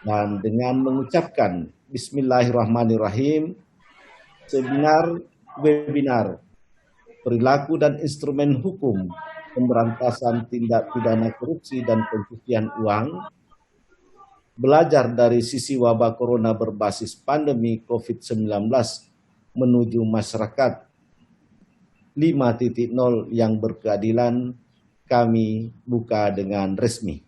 Dan dengan mengucapkan Bismillahirrahmanirrahim, webinar perilaku dan instrumen hukum pemberantasan tindak pidana korupsi dan pencucian uang, belajar dari sisi wabah corona berbasis pandemi COVID-19 menuju masyarakat 5.0 yang berkeadilan, kami buka dengan resmi.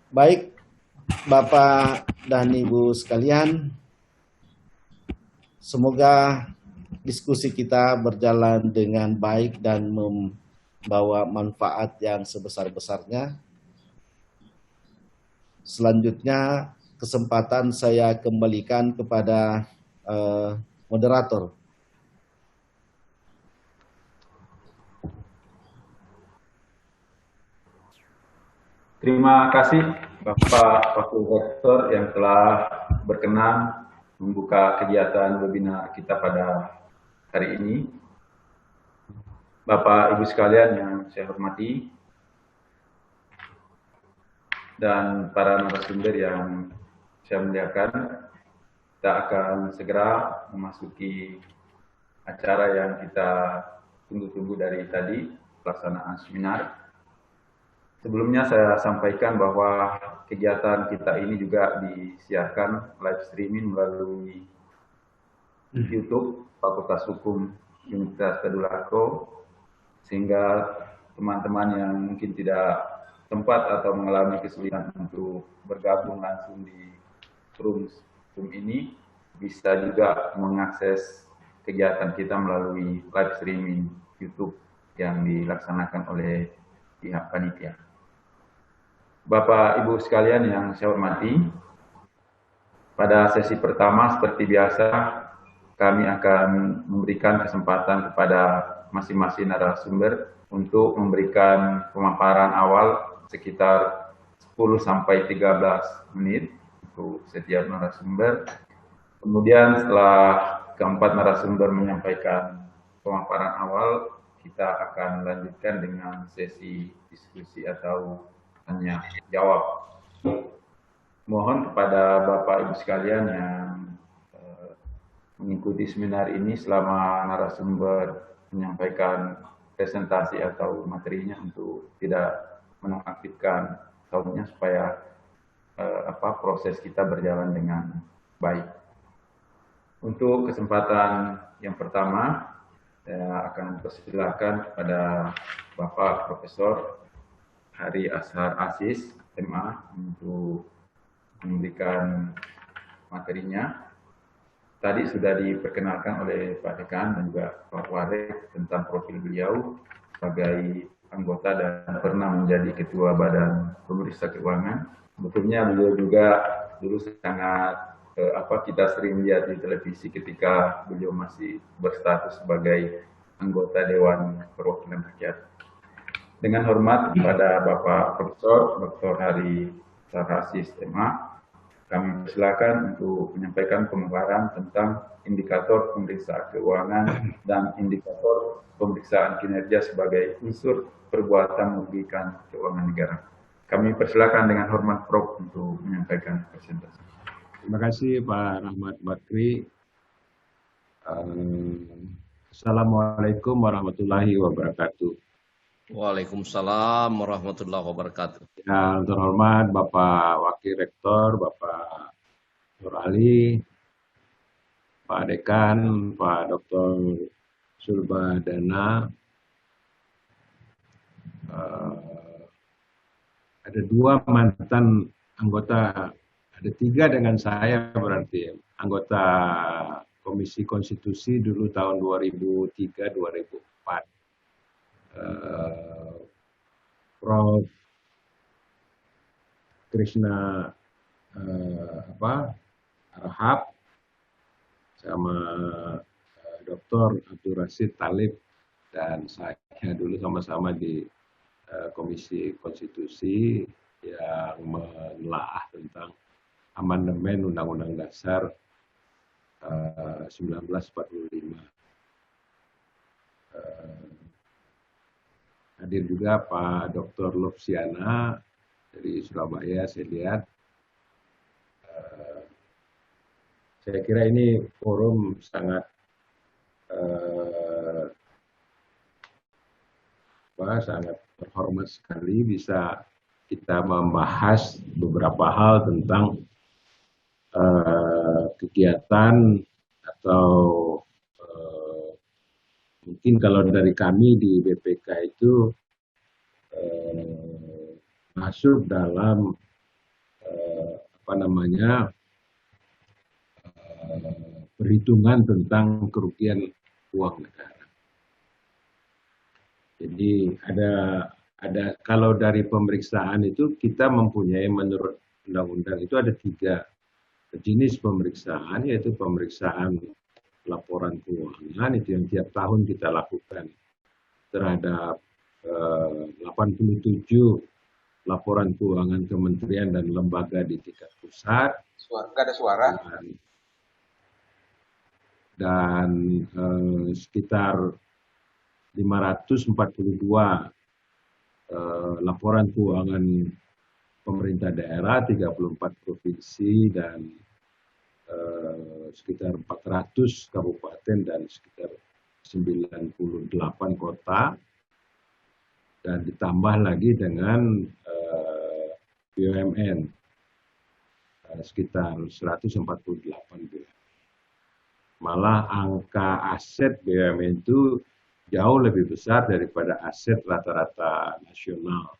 Baik, Bapak dan Ibu sekalian, semoga diskusi kita berjalan dengan baik dan membawa manfaat yang sebesar-besarnya. Selanjutnya, kesempatan saya kembalikan kepada moderator. Terima kasih Bapak Wakil Rektor yang telah berkenan membuka kegiatan webinar kita pada hari ini. Bapak Ibu sekalian yang saya hormati dan para narasumber yang saya muliakan, kita akan segera memasuki acara yang kita tunggu-tunggu dari tadi, pelaksanaan seminar. Sebelumnya saya sampaikan bahwa kegiatan kita ini juga disiarkan live streaming melalui YouTube Fakultas Hukum Universitas Tadulako, sehingga teman-teman yang mungkin tidak sempat atau mengalami kesulitan untuk bergabung langsung di forum ini bisa juga mengakses kegiatan kita melalui live streaming YouTube yang dilaksanakan oleh pihak panitia. Bapak Ibu sekalian yang saya hormati, pada sesi pertama seperti biasa kami akan memberikan kesempatan kepada masing-masing narasumber untuk memberikan pemaparan awal sekitar 10 sampai 13 menit untuk setiap narasumber. Kemudian setelah keempat narasumber menyampaikan pemaparan awal, kita akan lanjutkan dengan sesi diskusi atau tanya jawab. Mohon kepada Bapak Ibu sekalian yang mengikuti seminar ini selama narasumber menyampaikan presentasi atau materinya untuk tidak menonaktifkan soundnya supaya proses kita berjalan dengan baik. Untuk kesempatan yang pertama, saya akan persilakan kepada Bapak Profesor Hari Ashar Aziz, MA, untuk memberikan materinya. Tadi sudah diperkenalkan oleh Pak Dekan dan juga Pak Warek tentang profil beliau sebagai anggota dan pernah menjadi Ketua Badan Pemeriksa Keuangan. Sebetulnya beliau juga dulu sangat kita sering lihat di televisi ketika beliau masih berstatus sebagai anggota Dewan Perwakilan Rakyat. Dengan hormat kepada Bapak Profesor Dr. Hari Ashar Aziz, MA, kami persilakan untuk menyampaikan pemaparan tentang indikator pemeriksaan keuangan dan indikator pemeriksaan kinerja sebagai unsur perbuatan merugikan keuangan negara. Kami persilakan dengan hormat Prof untuk menyampaikan presentasi. Terima kasih Pak Rahmat Bakri. Assalamualaikum warahmatullahi wabarakatuh. Waalaikumsalam warahmatullahi wabarakatuh. Yang terhormat Bapak Wakil Rektor, Bapak Nur Ali, Pak Dekan, Pak Dr. Surbadana. Ada 2 mantan anggota, ada 3 dengan saya berarti, anggota Komisi Konstitusi dulu tahun 2003-2004. Prof. Krishna Arhab sama Dr. Abdul Rashid Talib dan saya dulu sama-sama di Komisi Konstitusi yang menelaah tentang amandemen Undang-Undang Dasar 1945. hadir juga Pak Dr. Lopsiana dari Surabaya, saya lihat. Saya kira ini forum sangat sangat terhormat sekali bisa kita membahas beberapa hal tentang kegiatan atau mungkin kalau dari kami di BPK itu masuk dalam perhitungan tentang kerugian uang negara. Jadi ada kalau dari pemeriksaan itu kita mempunyai menurut undang-undang itu ada 3 jenis pemeriksaan, yaitu pemeriksaan laporan keuangan itu yang tiap tahun kita lakukan terhadap 87 laporan keuangan kementerian dan lembaga di tingkat pusat. Nggak ada suara. Dan sekitar 542 laporan keuangan pemerintah daerah, 34 provinsi, dan sekitar 400 kabupaten dan sekitar 98 kota. Dan ditambah lagi dengan BUMN, sekitar 148 BUMN. Malah angka aset BUMN itu jauh lebih besar daripada aset rata-rata nasional.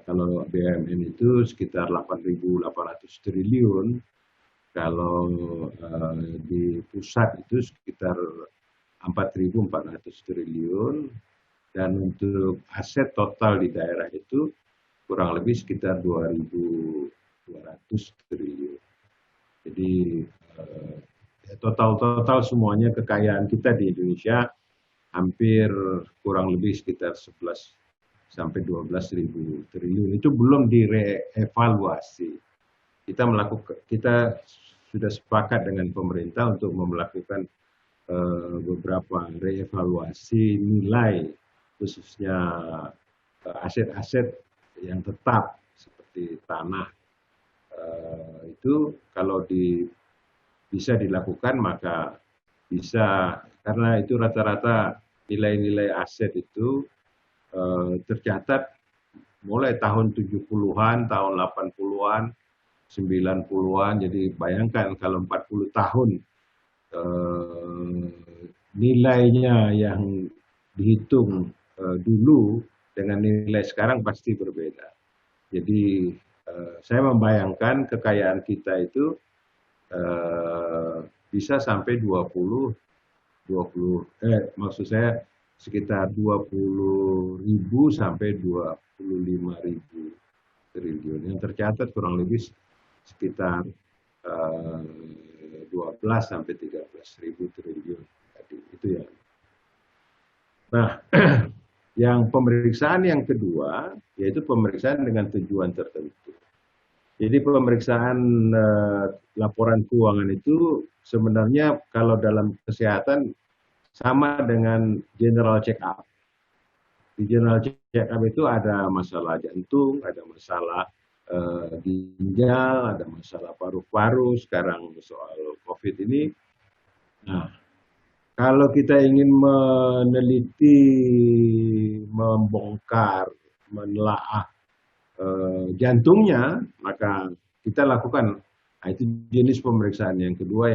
Kalau BUMN itu sekitar 8.800 triliun, kalau di pusat itu sekitar 4.400 triliun, dan untuk aset total di daerah itu kurang lebih sekitar 2.200 triliun. Jadi total semuanya kekayaan kita di Indonesia hampir kurang lebih sekitar 11 sampai 12.000 triliun. Itu belum direevaluasi. Kita sudah sepakat dengan pemerintah untuk melakukan beberapa reevaluasi nilai, khususnya aset-aset yang tetap seperti tanah. Itu kalau bisa dilakukan, maka bisa, karena itu rata-rata nilai-nilai aset itu tercatat mulai tahun 70-an, tahun 80-an, 90-an. Jadi bayangkan kalau 40 tahun nilainya yang dihitung dulu dengan nilai sekarang pasti berbeda. Jadi saya membayangkan kekayaan kita itu bisa sampai maksud saya sekitar 20.000 sampai 25.000 triliun. Yang tercatat kurang lebih sekitar 12 sampai 13.000 triliun. Itu ya. Nah, yang pemeriksaan yang kedua yaitu pemeriksaan dengan tujuan tertentu. Jadi pemeriksaan laporan keuangan itu sebenarnya kalau dalam kesehatan sama dengan general check up. Di general check up itu ada masalah jantung, ada masalah ginjal, ada masalah paru-paru, sekarang soal COVID ini. Nah, kalau kita ingin meneliti, membongkar, menelaah jantungnya, maka kita lakukan. Nah, itu jenis pemeriksaan yang kedua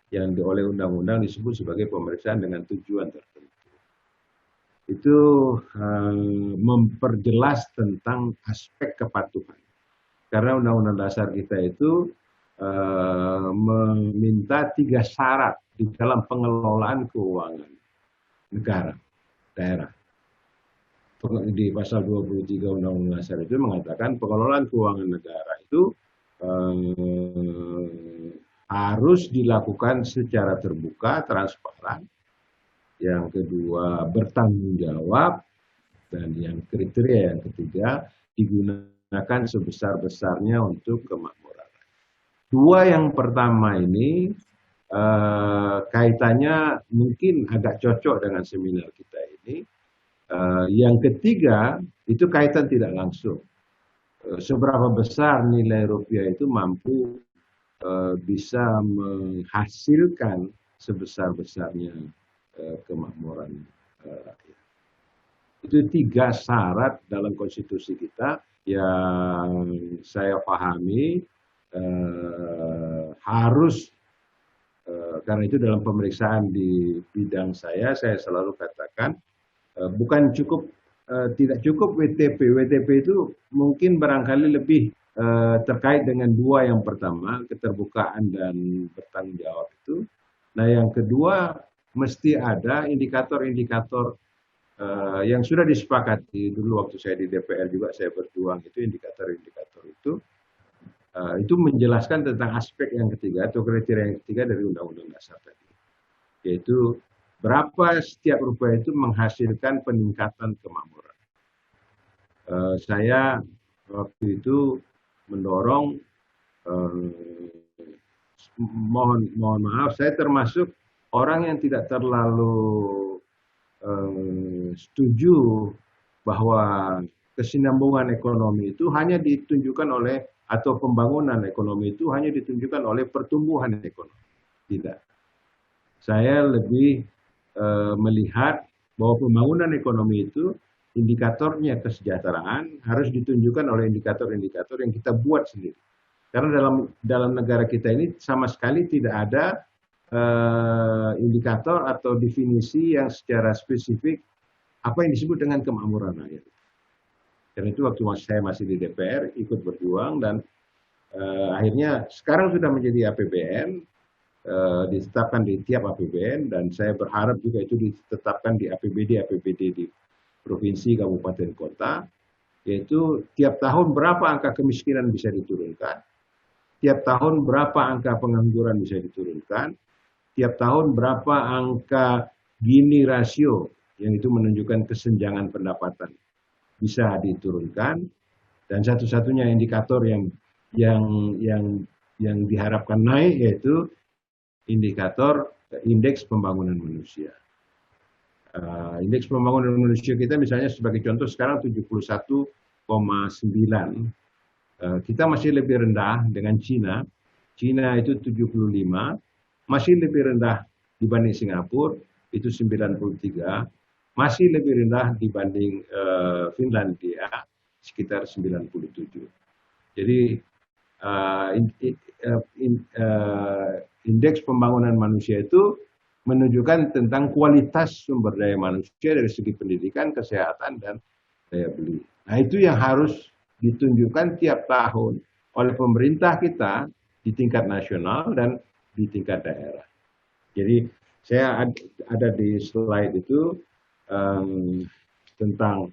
yang oleh undang-undang disebut sebagai pemeriksaan dengan tujuan tertentu. Itu memperjelas tentang aspek kepatuhan. Karena undang-undang dasar kita itu meminta 3 syarat di dalam pengelolaan keuangan negara, daerah. Di pasal 23 Undang-Undang Dasar itu mengatakan pengelolaan keuangan negara itu harus dilakukan secara terbuka, transparan. Yang kedua, bertanggung jawab. Dan yang kriteria yang ketiga, digunakan sebesar-besarnya untuk kemakmuran. 2 yang pertama ini kaitannya mungkin agak cocok dengan seminar kita ini. Yang ketiga, itu kaitan tidak langsung. Seberapa besar nilai rupiah itu mampu bisa menghasilkan sebesar-besarnya kemakmuran rakyat. Itu 3 syarat dalam konstitusi kita yang saya pahami harus, karena itu dalam pemeriksaan di bidang saya selalu katakan bukan cukup, tidak cukup WTP. WTP itu mungkin barangkali lebih terkait dengan 2 yang pertama, keterbukaan dan bertanggung jawab itu. Nah yang kedua, mesti ada indikator-indikator yang sudah disepakati dulu waktu saya di DPR juga saya berjuang, itu indikator-indikator itu menjelaskan tentang aspek yang ketiga atau kriteria yang ketiga dari Undang-Undang Dasar tadi, yaitu berapa setiap rupiah itu menghasilkan peningkatan kemakmuran. Saya waktu itu mendorong, mohon maaf, saya termasuk orang yang tidak terlalu setuju bahwa kesinambungan ekonomi itu hanya ditunjukkan oleh, atau pembangunan ekonomi itu hanya ditunjukkan oleh pertumbuhan ekonomi. Tidak. Saya lebih melihat bahwa pembangunan ekonomi itu indikatornya kesejahteraan harus ditunjukkan oleh indikator-indikator yang kita buat sendiri. Karena dalam negara kita ini sama sekali tidak ada indikator atau definisi yang secara spesifik apa yang disebut dengan kemakmuran rakyat. Karena itu waktu saya masih di DPR ikut berjuang dan akhirnya sekarang sudah menjadi APBN, ditetapkan di tiap APBN, dan saya berharap juga itu ditetapkan di APBD di provinsi, kabupaten, kota, yaitu tiap tahun berapa angka kemiskinan bisa diturunkan, tiap tahun berapa angka pengangguran bisa diturunkan, tiap tahun berapa angka Gini rasio yang itu menunjukkan kesenjangan pendapatan bisa diturunkan, dan satu-satunya indikator yang diharapkan naik yaitu indikator indeks pembangunan manusia. Indeks pembangunan manusia kita misalnya sebagai contoh sekarang 71,9. Kita masih lebih rendah dengan Cina. Cina itu 75, masih lebih rendah dibanding Singapura, itu 93, masih lebih rendah dibanding Finlandia, sekitar 97. Jadi indeks pembangunan manusia itu menunjukkan tentang kualitas sumber daya manusia dari segi pendidikan, kesehatan, dan daya beli. Nah itu yang harus ditunjukkan tiap tahun oleh pemerintah kita di tingkat nasional dan di tingkat daerah. Jadi saya ada di slide itu tentang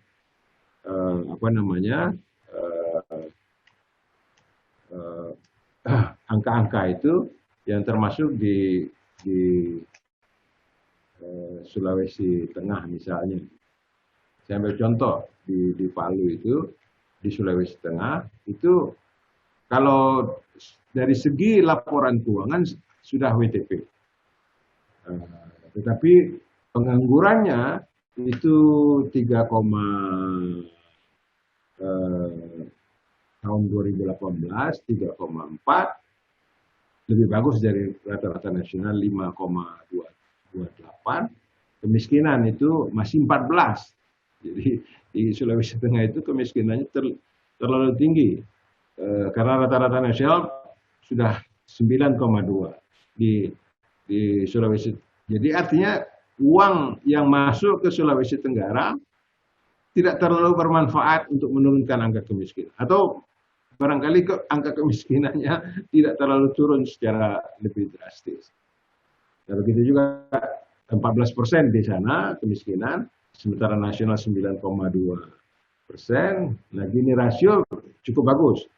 angka-angka itu yang termasuk di Sulawesi Tengah misalnya. Saya ambil contoh di Palu itu, di Sulawesi Tengah itu kalau dari segi laporan keuangan sudah WTP, tetapi penganggurannya itu 3, tahun 2018 3,4, lebih bagus dari rata-rata nasional 5,28. Kemiskinan itu masih 14. Jadi di Sulawesi Tengah itu kemiskinannya terlalu tinggi. Karena rata-rata nasional sudah 9,2 di Sulawesi. Jadi artinya uang yang masuk ke Sulawesi Tenggara tidak terlalu bermanfaat untuk menurunkan angka kemiskinan. Atau barangkali angka kemiskinannya tidak terlalu turun secara lebih drastis. Kalau gitu juga 14% di sana kemiskinan, sementara nasional 9,2%. Nah Gini rasio cukup bagus,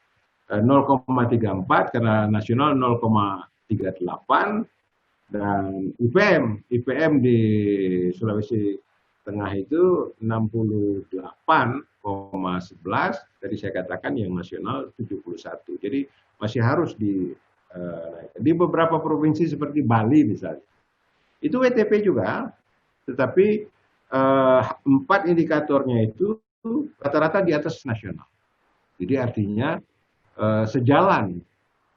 0,34 karena nasional 0,38, dan IPM di Sulawesi Tengah itu 68,11, tadi saya katakan yang nasional 71. Jadi masih harus di beberapa provinsi seperti Bali misalnya. Itu WTP juga, tetapi empat indikatornya itu rata-rata di atas nasional. Jadi artinya sejalan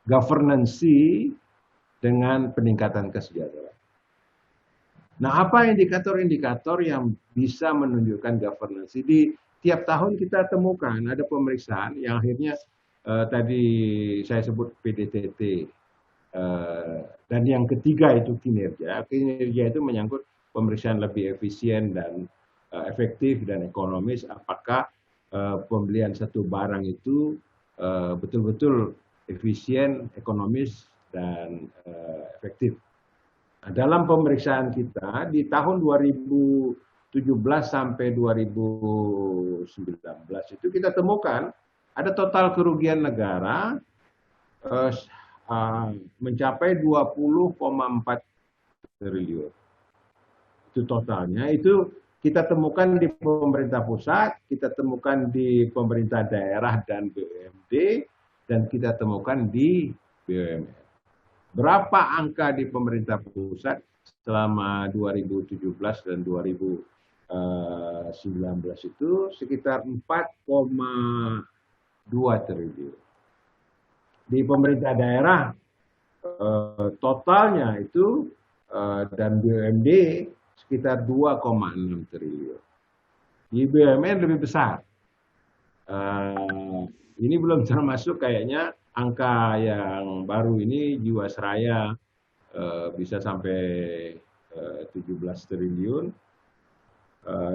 governance dengan peningkatan kesejahteraan. Nah, apa indikator-indikator yang bisa menunjukkan governance? Di tiap tahun kita temukan ada pemeriksaan yang akhirnya tadi saya sebut PDTT. Dan yang ketiga itu kinerja. Kinerja itu menyangkut pemeriksaan lebih efisien dan efektif dan ekonomis. Apakah pembelian satu barang itu betul-betul efisien, ekonomis, dan efektif. Nah, dalam pemeriksaan kita di tahun 2017 sampai 2019 itu kita temukan ada total kerugian negara mencapai 20,4 triliun. Itu totalnya. Itu kita temukan di pemerintah pusat, kita temukan di pemerintah daerah dan BUMD, dan kita temukan di BUMN. Berapa angka di pemerintah pusat selama 2017 dan 2019 itu sekitar 4,2 triliun. Di pemerintah daerah totalnya itu dan BUMD sekitar 2,6 triliun. Di BUMN lebih besar. Ini belum termasuk kayaknya angka yang baru ini Jiwasraya bisa sampai 17 triliun.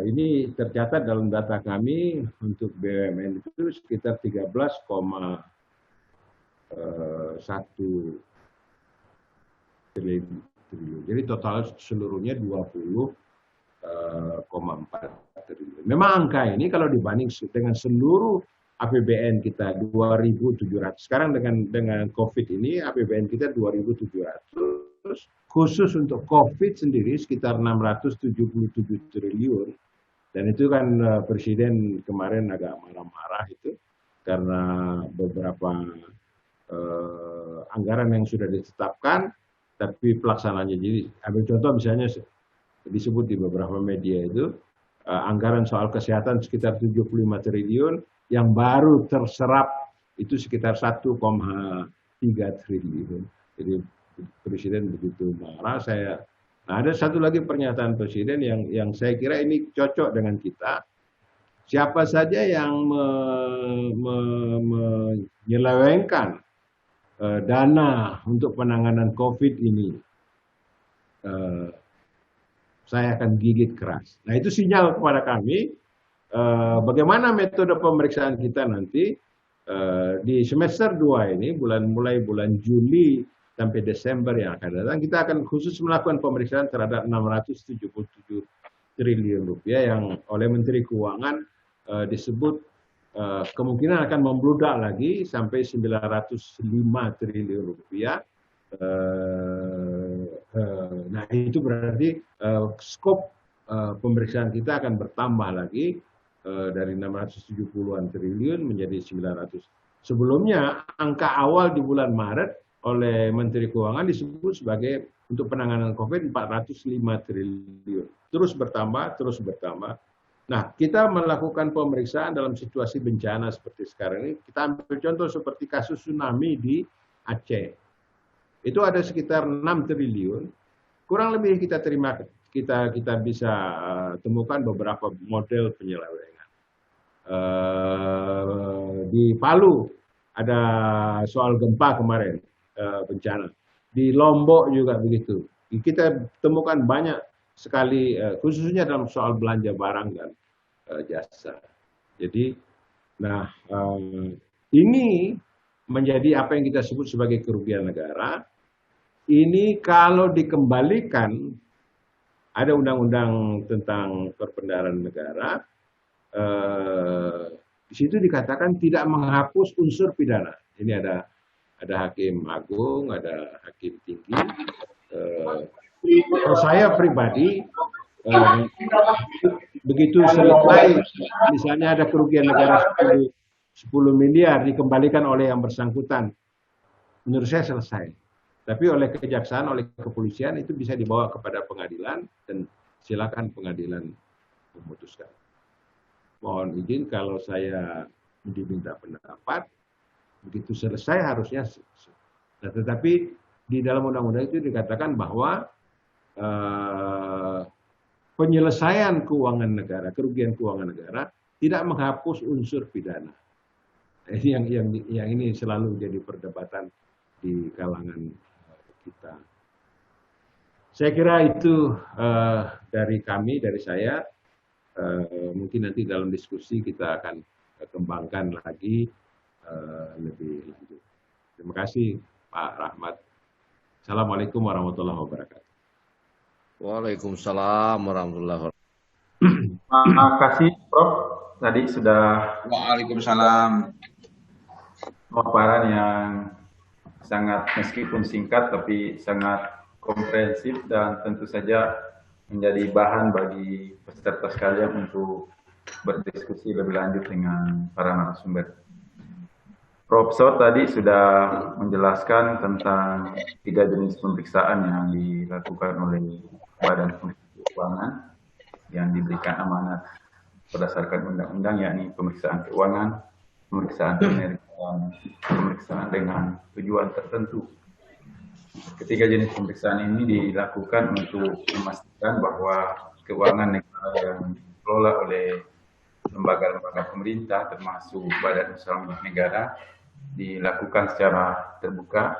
Ini tercatat dalam data kami untuk BUMN itu sekitar 13,1 triliun. Jadi total seluruhnya 20,4 triliun. Memang angka ini kalau dibanding dengan seluruh APBN kita 2.700. Sekarang dengan COVID ini APBN kita 2.700. Khusus untuk COVID sendiri sekitar 677 triliun. Dan itu kan Presiden kemarin agak marah-marah itu karena beberapa anggaran yang sudah ditetapkan, tapi pelaksanaannya. Jadi ambil contoh misalnya disebut di beberapa media itu anggaran soal kesehatan sekitar 75 triliun. Yang baru terserap itu sekitar 1,3 triliun. Jadi Presiden begitu marah. Nah, ada satu lagi pernyataan Presiden yang saya kira ini cocok dengan kita. Siapa saja yang menyelewengkan dana untuk penanganan COVID ini, saya akan gigit keras. Nah, itu sinyal kepada kami. Bagaimana metode pemeriksaan kita nanti di semester 2 ini, mulai bulan Juli sampai Desember yang akan datang, kita akan khusus melakukan pemeriksaan terhadap 677 triliun rupiah yang oleh Menteri Keuangan disebut kemungkinan akan membludak lagi sampai 905 triliun rupiah. Nah, itu berarti skop pemeriksaan kita akan bertambah lagi dari 670-an triliun menjadi 900. Sebelumnya angka awal di bulan Maret oleh Menteri Keuangan disebut sebagai untuk penanganan COVID 405 triliun. Terus bertambah, terus bertambah. Nah, kita melakukan pemeriksaan dalam situasi bencana seperti sekarang ini. Kita ambil contoh seperti kasus tsunami di Aceh. Itu ada sekitar 6 triliun. Kurang lebih kita bisa temukan beberapa model penyelewengan. Di Palu ada soal gempa kemarin, bencana. Di Lombok juga begitu. Kita temukan banyak sekali, khususnya dalam soal belanja barang dan jasa. Jadi, nah ini menjadi apa yang kita sebut sebagai kerugian negara. Ini kalau dikembalikan, ada undang-undang tentang perbendaharaan negara, di situ dikatakan tidak menghapus unsur pidana. Ini ada hakim agung, ada hakim tinggi. Saya pribadi, begitu selesai, misalnya ada kerugian negara 10 miliar dikembalikan oleh yang bersangkutan, menurut saya selesai. Tapi oleh kejaksaan, oleh kepolisian itu bisa dibawa kepada pengadilan dan silakan pengadilan mohon izin kalau saya diminta pendapat, begitu selesai harusnya. Nah, tetapi di dalam undang-undang itu dikatakan bahwa penyelesaian keuangan negara, kerugian keuangan negara tidak menghapus unsur pidana. Yang ini selalu jadi perdebatan di kalangan kita. Saya kira itu dari kami, dari saya. Mungkin nanti dalam diskusi kita akan kembangkan lagi lebih lanjut. Terima kasih Pak Rahmat. Assalamualaikum warahmatullahi wabarakatuh. Waalaikumsalam warahmatullahi wabarakatuh. Terima kasih Prof. Tadi sudah Waalaikumsalam. pemaparan yang sangat meskipun singkat tapi sangat komprehensif dan tentu saja menjadi bahan bagi peserta sekalian untuk berdiskusi lebih lanjut dengan para narasumber. Profesor tadi sudah menjelaskan tentang 3 jenis pemeriksaan yang dilakukan oleh Badan Pemeriksa Keuangan yang diberikan amanat berdasarkan undang-undang, yakni pemeriksaan keuangan, pemeriksaan kinerja, dan pemeriksaan dengan tujuan tertentu. Ketiga jenis pemeriksaan ini dilakukan untuk memastikan bahwa keuangan negara yang dikelola oleh lembaga-lembaga pemerintah termasuk badan usaha milik negara dilakukan secara terbuka,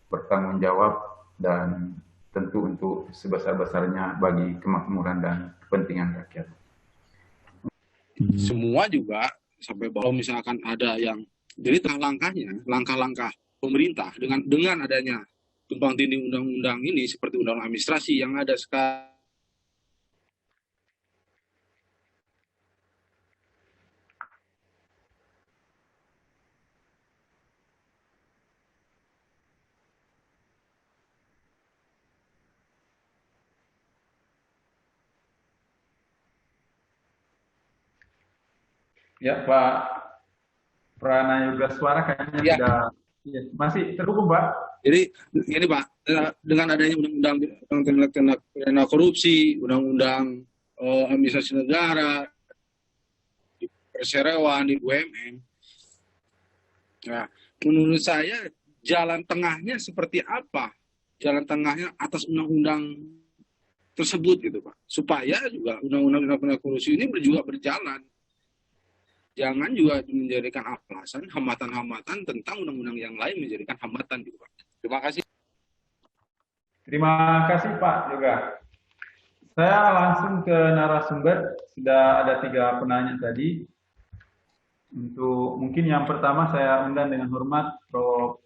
bertanggung jawab, dan tentu untuk sebesar-besarnya bagi kemakmuran dan kepentingan rakyat. Semua juga sampai bahwa misalkan ada yang jadi langkah-langkah pemerintah dengan adanya tumpang tindih undang-undang ini seperti undang-undang administrasi yang ada sekarang. Ya, Pak Pranayoga Suara kayaknya Ya. sudah masih terhubung, Pak. Jadi ini Pak, dengan adanya undang-undang tindak pidana korupsi, undang-undang administrasi negara, di perseroan, di BUMN. Nah, menurut saya jalan tengahnya seperti apa? Jalan tengahnya atas undang-undang tersebut gitu Pak. Supaya juga undang-undang tindak pidana korupsi ini juga berjalan. Jangan juga menjadikan alasan hambatan-hambatan tentang undang-undang yang lain menjadikan hambatan gitu Pak. Terima kasih. Terima kasih Pak juga. Saya langsung ke narasumber. Sudah ada 3 penanya tadi. Untuk mungkin yang pertama saya undang dengan hormat Prof.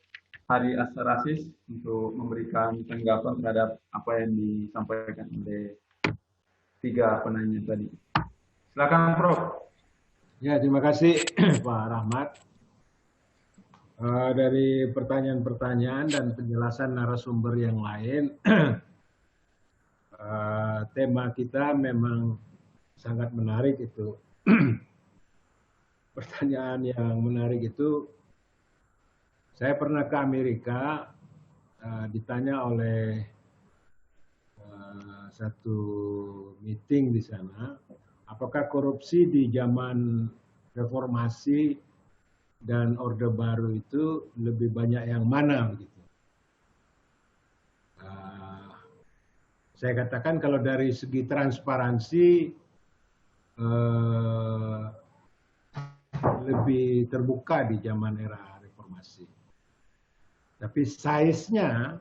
Hadi Asarasis untuk memberikan tanggapan terhadap apa yang disampaikan oleh 3 penanya tadi. Silakan Prof. Ya, terima kasih Pak Rahmat. Dari pertanyaan-pertanyaan dan penjelasan narasumber yang lain, tema kita memang sangat menarik itu. Pertanyaan yang menarik itu, saya pernah ke Amerika, ditanya oleh satu meeting di sana, apakah korupsi di zaman reformasi dan Orde Baru itu lebih banyak yang mana begitu? Saya katakan kalau dari segi transparansi lebih terbuka di zaman era reformasi. Tapi size-nya,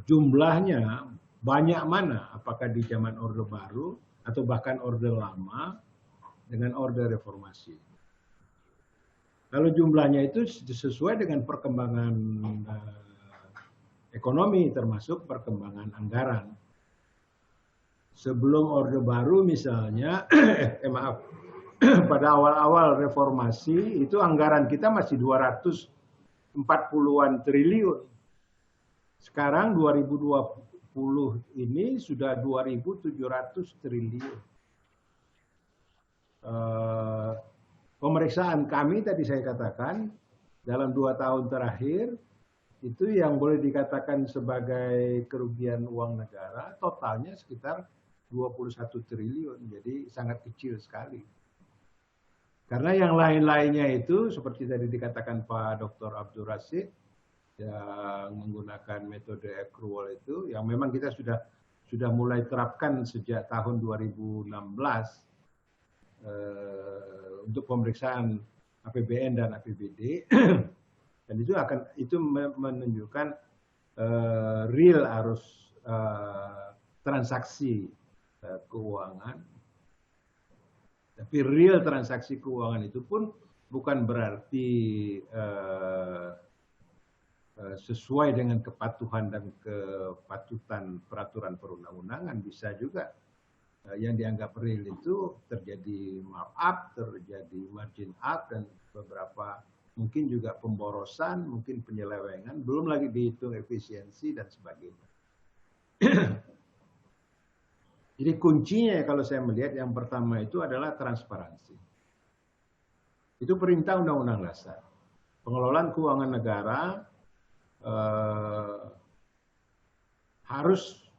jumlahnya banyak mana? Apakah di zaman Orde Baru atau bahkan Orde Lama dengan Orde Reformasi? Kalau jumlahnya itu sesuai dengan perkembangan ekonomi, termasuk perkembangan anggaran. Sebelum Orde Baru misalnya, pada awal-awal reformasi itu anggaran kita masih 240-an triliun. Sekarang 2020 ini sudah 2.700 triliun. Pemeriksaan kami tadi saya katakan dalam 2 tahun terakhir itu yang boleh dikatakan sebagai kerugian uang negara totalnya sekitar 21 triliun. Jadi sangat kecil sekali. Karena yang lain-lainnya itu seperti tadi dikatakan Pak Dr. Abdul Rasid yang menggunakan metode accrual itu, yang memang kita sudah mulai terapkan sejak tahun 2016 untuk pemeriksaan APBN dan APBD, dan itu menunjukkan real arus transaksi keuangan. Tapi real transaksi keuangan itu pun bukan berarti sesuai dengan kepatuhan dan kepatutan peraturan perundang-undangan. Bisa juga yang dianggap real itu terjadi markup, terjadi margin up, dan beberapa mungkin juga pemborosan, mungkin penyelewengan, belum lagi dihitung efisiensi dan sebagainya. Jadi kuncinya kalau saya melihat yang pertama itu adalah transparansi. Itu perintah Undang-Undang Dasar. Pengelolaan keuangan negara harus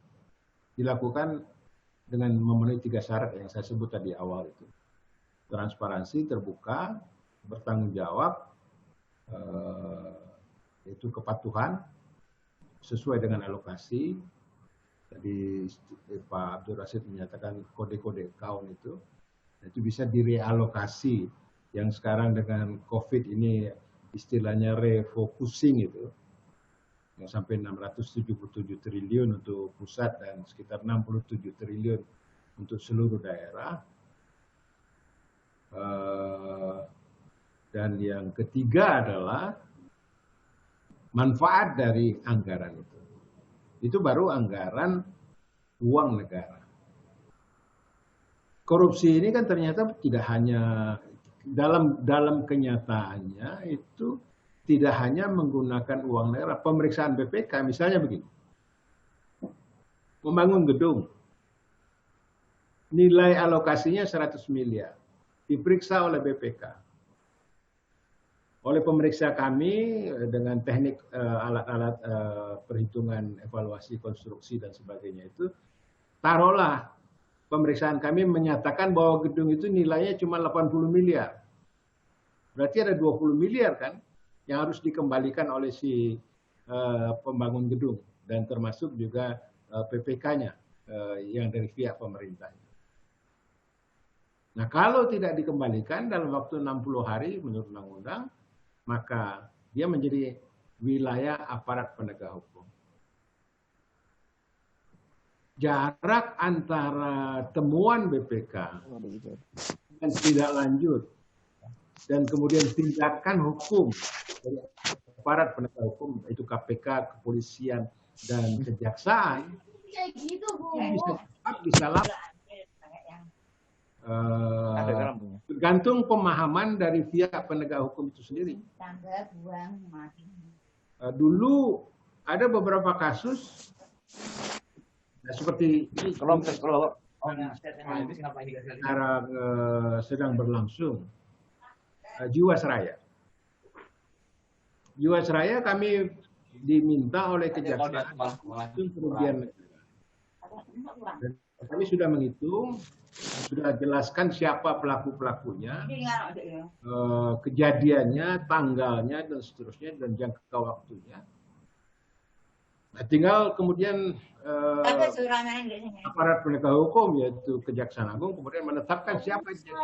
dilakukan dengan memenuhi 3 syarat yang saya sebut tadi awal itu. Transparansi, terbuka, bertanggung jawab, yaitu kepatuhan sesuai dengan alokasi. Tadi Pak Abdul Rasid menyatakan kode-kode account itu bisa direalokasi. Yang sekarang dengan COVID ini istilahnya refocusing itu, yang sampai 677 triliun untuk pusat dan sekitar 67 triliun untuk seluruh daerah. Dan yang ketiga adalah manfaat dari anggaran itu. Itu baru anggaran uang negara. Korupsi ini kan ternyata tidak hanya dalam kenyataannya itu tidak hanya menggunakan uang negara. Pemeriksaan BPK misalnya begini. Membangun gedung. Nilai alokasinya 100 miliar. Diperiksa oleh BPK. Oleh pemeriksa kami dengan teknik alat-alat perhitungan evaluasi konstruksi dan sebagainya itu, taruhlah pemeriksaan kami menyatakan bahwa gedung itu nilainya cuma 80 miliar. Berarti ada 20 miliar kan yang harus dikembalikan oleh si pembangun gedung, dan termasuk juga PPK-nya yang dari pihak pemerintah. Nah, kalau tidak dikembalikan dalam waktu 60 hari menurut undang-undang, maka dia menjadi wilayah aparat penegak hukum. Jarak antara temuan BPK dan tidak lanjut dan kemudian tindakan hukum dari aparat penegak hukum, itu KPK, kepolisian, dan kejaksaan, bisa lama. Tergantung pemahaman dari pihak penegak hukum itu sendiri. Dulu ada beberapa kasus, seperti ini, sekarang sedang berlangsung. Jiwasraya. Jiwasraya kami diminta oleh kejaksaan itu kerugian negara. Dan kami sudah menghitung, sudah jelaskan siapa pelaku-pelakunya, kejadiannya, tanggalnya, dan seterusnya, dan jangka waktunya. Nah, tinggal kemudian aparat penegak hukum, yaitu Kejaksaan Agung, kemudian menetapkan siapa yang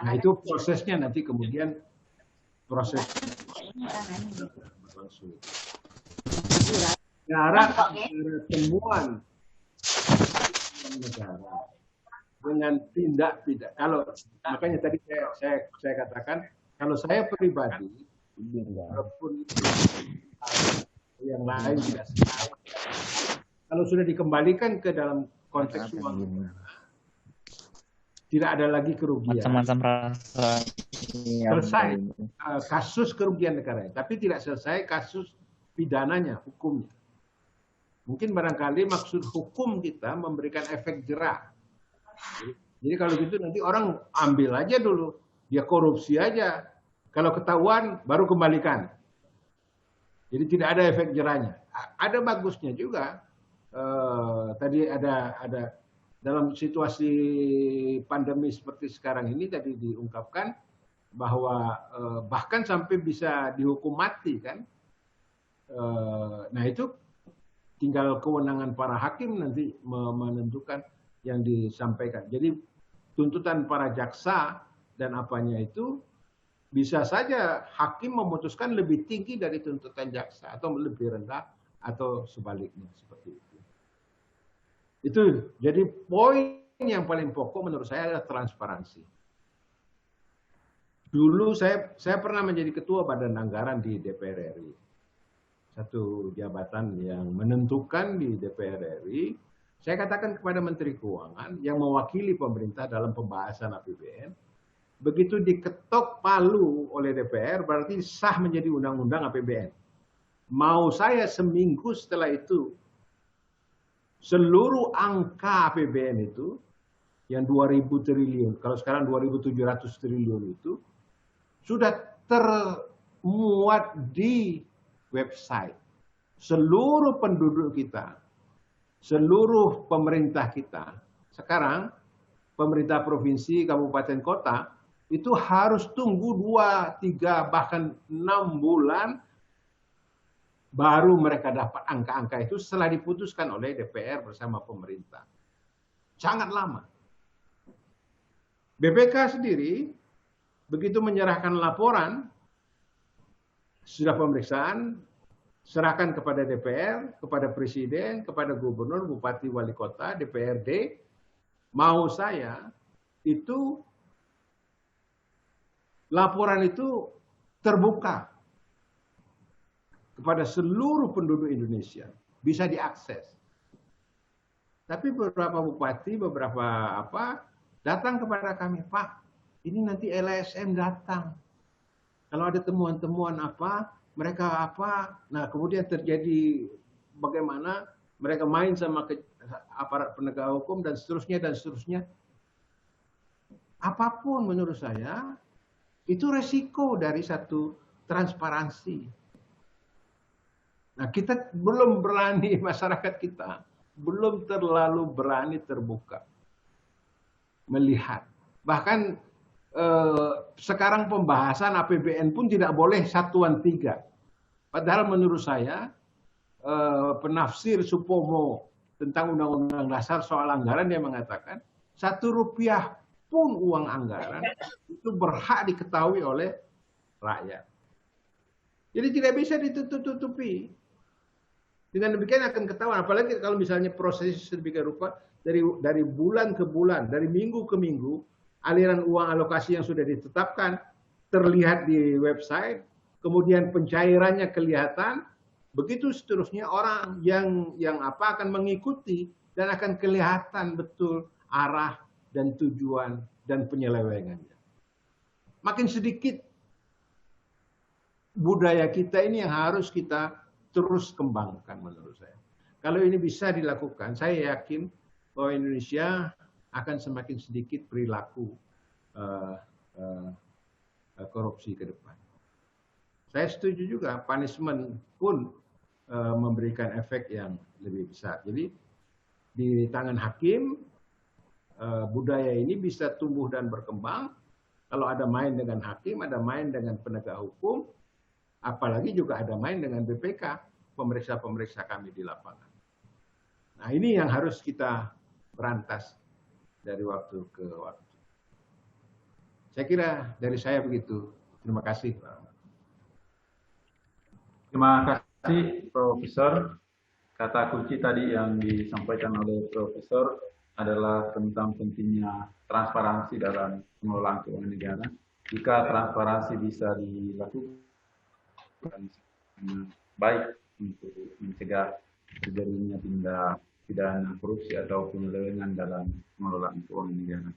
nah, itu prosesnya nanti kemudian proses berlangsung. Jarak antara temuan negara dengan tindak pidana. Kalau makanya tadi saya katakan, kalau saya pribadi, walaupun yang lain tidak selesai, kalau sudah dikembalikan ke dalam konteks uang negara, tidak ada lagi kerugian. Selesai kasus kerugian negara, tapi tidak selesai kasus pidananya, hukumnya. Mungkin barangkali maksud hukum kita memberikan efek jerak. Jadi kalau gitu nanti orang ambil aja dulu, dia korupsi aja. Kalau ketahuan baru kembalikan. Jadi tidak ada efek jeraknya. Ada bagusnya juga. Tadi ada dalam situasi pandemi seperti sekarang ini tadi diungkapkan bahwa bahkan sampai bisa dihukum mati kan. Nah itu tinggal kewenangan para hakim nanti menentukan yang disampaikan. Jadi tuntutan para jaksa dan apanya itu bisa saja hakim memutuskan lebih tinggi dari tuntutan jaksa atau lebih rendah atau sebaliknya seperti itu. Itu jadi poin yang paling pokok menurut saya adalah transparansi. Dulu saya pernah menjadi ketua Badan Anggaran di DPR RI. Satu jabatan yang menentukan di DPR RI. Saya katakan kepada Menteri Keuangan yang mewakili pemerintah dalam pembahasan APBN, begitu diketok palu oleh DPR berarti sah menjadi undang-undang APBN. Mau saya seminggu setelah itu seluruh angka APBN itu yang 2.000 triliun, kalau sekarang 2.700 triliun itu sudah termuat di website. Seluruh penduduk kita, seluruh pemerintah kita, sekarang pemerintah provinsi, kabupaten, kota, itu harus tunggu 2, 3, bahkan 6 bulan baru mereka dapat angka-angka itu setelah diputuskan oleh DPR bersama pemerintah. Sangat lama. BPK sendiri, begitu menyerahkan laporan, sudah pemeriksaan, serahkan kepada DPR, kepada Presiden, kepada Gubernur, Bupati, Wali Kota, DPRD, mau saya itu laporan itu terbuka kepada seluruh penduduk Indonesia, bisa diakses. Tapi beberapa bupati, beberapa datang kepada kami, Pak, ini nanti LSM datang. Kalau ada temuan-temuan mereka nah kemudian terjadi bagaimana mereka main sama aparat penegak hukum dan seterusnya. Apapun menurut saya itu resiko dari satu transparansi. Nah, kita belum berani, masyarakat kita belum terlalu berani terbuka melihat. Bahkan sekarang pembahasan APBN pun tidak boleh satuan 3. Padahal menurut saya penafsir Supomo tentang Undang-Undang Dasar soal anggaran dia mengatakan 1 rupiah pun uang anggaran itu berhak diketahui oleh rakyat. Jadi tidak bisa ditutup-tutupi. Dengan demikian akan ketahuan, apalagi kalau misalnya proses sedemikian rupa dari bulan ke bulan, dari minggu ke minggu, aliran uang alokasi yang sudah ditetapkan terlihat di website, kemudian pencairannya kelihatan, begitu seterusnya orang yang akan mengikuti dan akan kelihatan betul arah dan tujuan dan penyelewengannya. Makin sedikit budaya kita ini yang harus kita terus kembangkan menurut saya. Kalau ini bisa dilakukan, saya yakin bahwa Indonesia akan semakin sedikit perilaku korupsi ke depan. Saya setuju juga punishment pun memberikan efek yang lebih besar. Jadi di tangan hakim budaya ini bisa tumbuh dan berkembang. Kalau ada main dengan hakim, ada main dengan penegak hukum, apalagi juga ada main dengan BPK, pemeriksa-pemeriksa kami di lapangan. Nah ini yang harus kita berantas dari waktu ke waktu. Saya kira dari saya begitu. Terima kasih. Terima kasih Profesor. Kata kunci tadi yang disampaikan oleh Profesor adalah tentang pentingnya transparansi dalam pengelolaan keuangan negara. Jika transparansi bisa dilakukan baik untuk mencegah terjadinya tindak pidana korupsi atau penyelewengan dalam pengelolaan keuangan negara.